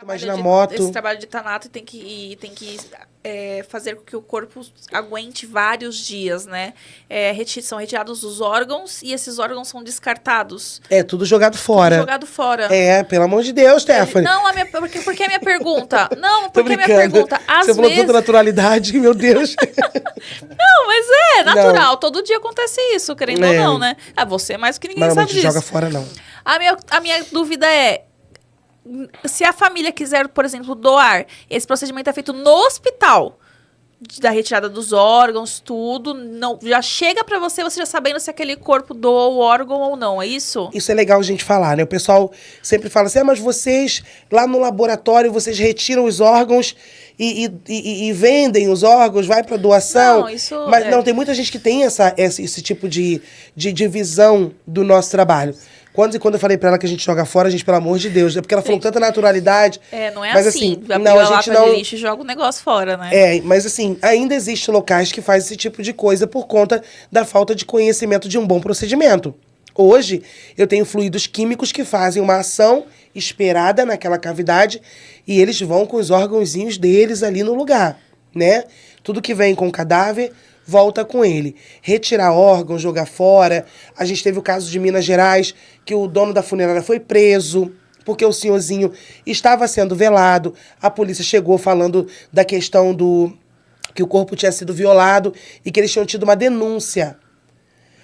Imagina moto. Esse trabalho de tanato tem que fazer com que o corpo aguente vários dias, né? São retirados os órgãos e esses órgãos são descartados. É tudo jogado fora. Tudo jogado fora. Pelo amor de Deus, Stephanie. Não, porque a minha pergunta... Não, Tô porque a minha pergunta... Às Você falou vezes... tanta naturalidade, meu Deus. Não, mas é natural. Não. Todo dia acontece isso, querendo ou não, né? Você mais que ninguém sabe disso. Não joga fora, não. A minha dúvida é... Se a família quiser, por exemplo, doar, esse procedimento é feito no hospital, da retirada dos órgãos, tudo, não, já chega pra você já sabendo se aquele corpo doou o órgão ou não, é isso? Isso é legal a gente falar, né? O pessoal sempre fala assim, mas vocês, lá no laboratório, vocês retiram os órgãos e vendem os órgãos, vai pra doação. Não, isso... Mas não, tem muita gente que tem esse tipo de divisão do nosso trabalho. Quando eu falei pra ela que a gente joga fora, a gente, pelo amor de Deus, é porque ela falou com tanta naturalidade. Não é mas, assim. Não, a gente não... de lixo e joga o negócio fora, né? Mas assim, ainda existem locais que fazem esse tipo de coisa por conta da falta de conhecimento de um bom procedimento. Hoje, eu tenho fluidos químicos que fazem uma ação esperada naquela cavidade e eles vão com os órgãozinhos deles ali no lugar, né? Tudo que vem com o cadáver volta com ele. Retirar órgãos, jogar fora. A gente teve o caso de Minas Gerais, que o dono da funerária foi preso, porque o senhorzinho estava sendo velado. A polícia chegou falando da questão que o corpo tinha sido violado e que eles tinham tido uma denúncia.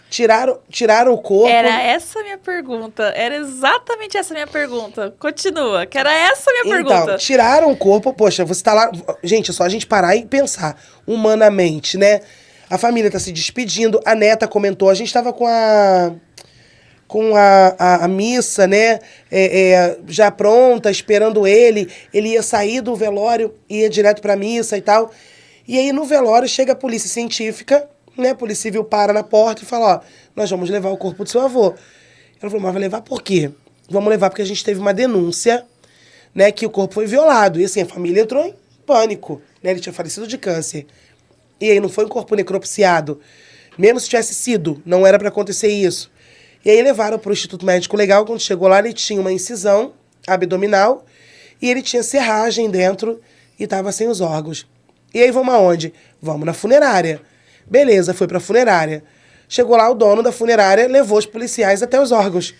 Tiraram o corpo... Era essa a minha pergunta. Era exatamente essa a minha pergunta. Continua, que era essa a minha pergunta. Então, tiraram o corpo... Poxa, você tá lá... Gente, é só a gente parar e pensar humanamente, né? A família tá se despedindo, a neta comentou, a gente tava com a missa, né, já pronta, esperando ele ia sair do velório, ia direto pra missa e tal. E aí no velório chega a polícia científica, né, a polícia civil para na porta e fala, nós vamos levar o corpo do seu avô. Ela falou, mas vai levar por quê? Vamos levar porque a gente teve uma denúncia, né, que o corpo foi violado. E assim, a família entrou em pânico, né, ele tinha falecido de câncer. E aí não foi um corpo necropsiado. Mesmo se tivesse sido, não era para acontecer isso. E aí levaram para o Instituto Médico Legal. Quando chegou lá, ele tinha uma incisão abdominal e ele tinha serragem dentro e estava sem os órgãos. E aí vamos aonde? Vamos na funerária. Beleza, foi para a funerária. Chegou lá, o dono da funerária levou os policiais até os órgãos.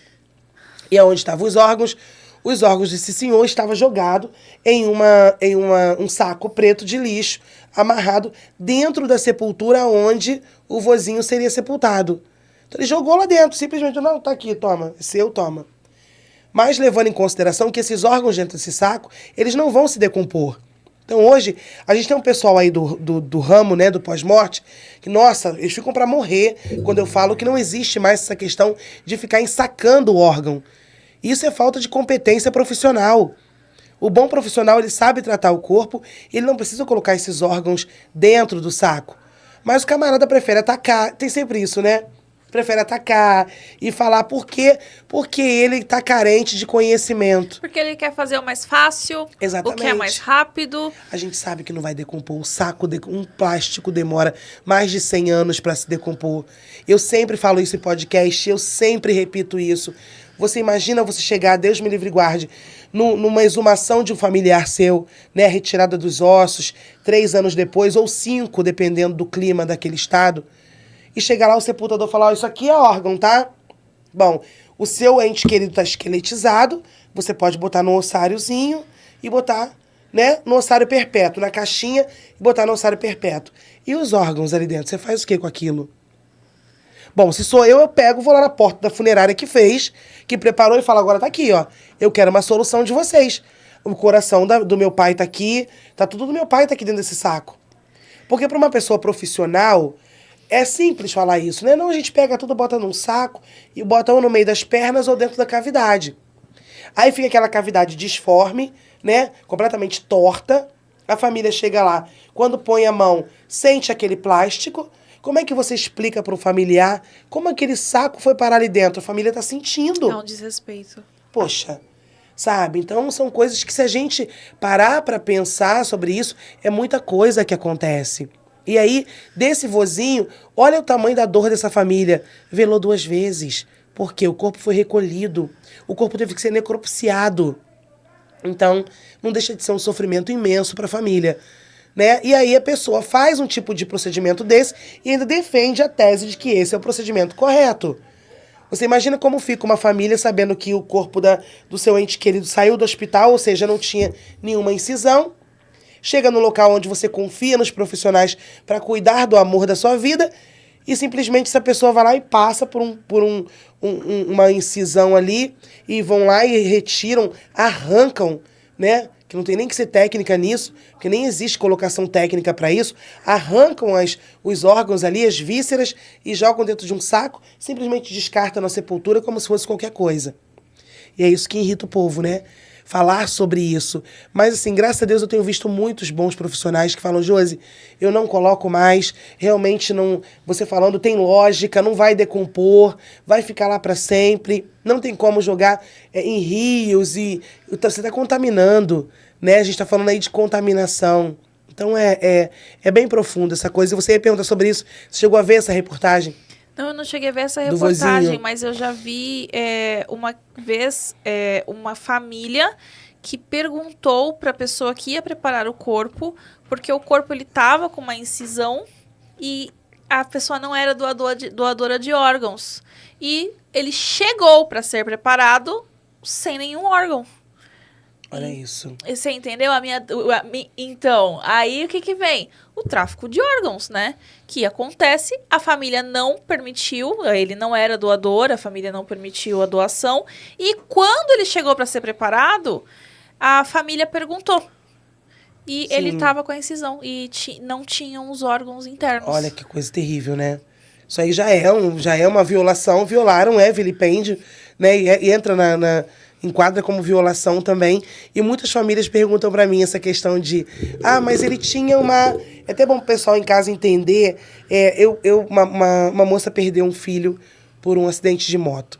E aonde estavam os órgãos? Os órgãos desse senhor estavam jogados em um saco preto de lixo, amarrado dentro da sepultura onde o vozinho seria sepultado. Então ele jogou lá dentro, simplesmente, não, tá aqui, toma, é seu, toma. Mas levando em consideração que esses órgãos dentro desse saco, eles não vão se decompor. Então hoje, a gente tem um pessoal aí do ramo, né, do pós-morte, que, nossa, eles ficam para morrer quando eu falo que não existe mais essa questão de ficar ensacando o órgão. Isso é falta de competência profissional. O bom profissional, ele sabe tratar o corpo, ele não precisa colocar esses órgãos dentro do saco. Mas o camarada prefere atacar, tem sempre isso, né? Prefere atacar e falar por quê? Porque ele está carente de conhecimento. Porque ele quer fazer o mais fácil, exatamente, o que é mais rápido. A gente sabe que não vai decompor. O saco, um plástico demora mais de 100 anos para se decompor. Eu sempre falo isso em podcast, eu sempre repito isso. Você imagina você chegar, Deus me livre e guarde, numa exumação de um familiar seu, né, retirada dos ossos, 3 anos depois, ou 5, dependendo do clima daquele estado, e chegar lá o sepultador falar, isso aqui é órgão, tá? Bom, o seu ente querido está esqueletizado, você pode botar no ossáriozinho e botar, né, no ossário perpétuo, na caixinha, e botar no ossário perpétuo. E os órgãos ali dentro, você faz o que com aquilo? Bom, se sou eu pego, vou lá na porta da funerária que fez, que preparou e falo, agora tá aqui, ó. Eu quero uma solução de vocês. O coração do meu pai tá aqui, tá tudo do meu pai tá aqui dentro desse saco. Porque para uma pessoa profissional, é simples falar isso, né? Não, a gente pega tudo, bota num saco e bota ou no meio das pernas ou dentro da cavidade. Aí fica aquela cavidade disforme, né? Completamente torta. A família chega lá, quando põe a mão, sente aquele plástico. Como é que você explica para um familiar como aquele saco foi parar ali dentro? A família está sentindo. É um desrespeito. Poxa, sabe? Então, são coisas que, se a gente parar para pensar sobre isso, é muita coisa que acontece. E aí, desse vozinho, olha o tamanho da dor dessa família. Velou 2 vezes, porque o corpo foi recolhido. O corpo teve que ser necropsiado. Então, não deixa de ser um sofrimento imenso para a família, né? E aí a pessoa faz um tipo de procedimento desse e ainda defende a tese de que esse é o procedimento correto. Você imagina como fica uma família sabendo que o corpo do seu ente querido saiu do hospital, ou seja, não tinha nenhuma incisão, chega no local onde você confia nos profissionais para cuidar do amor da sua vida e simplesmente essa pessoa vai lá e passa por uma incisão ali e vão lá e retiram, arrancam, né? Que não tem nem que ser técnica nisso, porque nem existe colocação técnica para isso, arrancam os órgãos ali, as vísceras, e jogam dentro de um saco, simplesmente descartam na sepultura como se fosse qualquer coisa. E é isso que irrita o povo, né? Falar sobre isso. Mas, assim, graças a Deus eu tenho visto muitos bons profissionais que falam, Josi, eu não coloco mais, realmente não... Você falando tem lógica, não vai decompor, vai ficar lá para sempre, não tem como jogar em rios e... Você está contaminando, né? A gente está falando aí de contaminação. Então, é bem profundo essa coisa. E você ia perguntar sobre isso. Você chegou a ver essa reportagem? Não, eu não cheguei a ver essa Do reportagem, vozinho. mas eu já vi uma vez uma família que perguntou para a pessoa que ia preparar o corpo, porque o corpo ele tava com uma incisão e a pessoa não era doadora de órgãos. E ele chegou para ser preparado sem nenhum órgão. Olha isso. Você entendeu? Então, aí o que que vem? O tráfico de órgãos, né? Que acontece, a família não permitiu, ele não era doador, a família não permitiu a doação. E quando ele chegou para ser preparado, a família perguntou. E Sim. ele estava com a incisão e não tinham os órgãos internos. Olha que coisa terrível, né? Isso aí já é uma violação, violaram, vilipêndio, né? E entra enquadra como violação também. E muitas famílias perguntam pra mim essa questão de... mas ele tinha uma... É até bom o pessoal em casa entender. Uma moça perdeu um filho por um acidente de moto.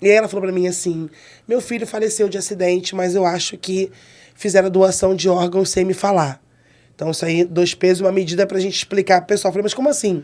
E aí ela falou pra mim assim, meu filho faleceu de acidente, mas eu acho que fizeram doação de órgãos sem me falar. Então isso aí, 2 pesos, uma medida pra gente explicar pro pessoal. Eu falei, mas como assim?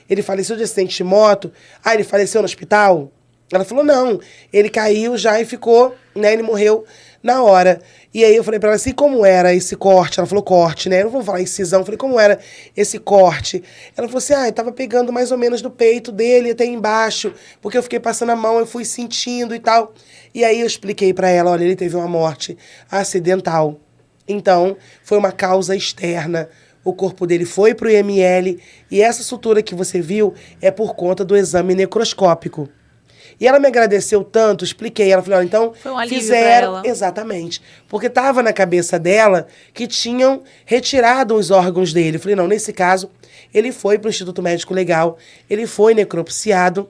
Ele faleceu de acidente de moto? Ele faleceu no hospital? Ela falou, não, ele caiu já e ficou, né, ele morreu na hora. E aí eu falei pra ela assim, como era esse corte? Ela falou, corte, né? Eu não vou falar incisão. Eu falei, como era esse corte? Ela falou assim, eu tava pegando mais ou menos do peito dele até embaixo, porque eu fiquei passando a mão, eu fui sentindo e tal. E aí eu expliquei pra ela, olha, ele teve uma morte acidental. Então, foi uma causa externa. O corpo dele foi pro IML e essa sutura que você viu é por conta do exame necroscópico. E ela me agradeceu tanto, expliquei. Ela falou, então, foi um alívio fizeram... pra ela. Exatamente. Porque estava na cabeça dela que tinham retirado os órgãos dele. Eu falei, não, nesse caso, ele foi para o Instituto Médico Legal, ele foi necropsiado,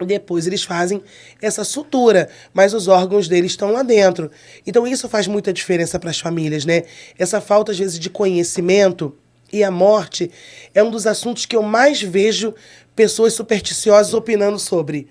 e depois eles fazem essa sutura, mas os órgãos dele estão lá dentro. Então isso faz muita diferença para as famílias, né? Essa falta, às vezes, de conhecimento e a morte é um dos assuntos que eu mais vejo pessoas supersticiosas opinando sobre.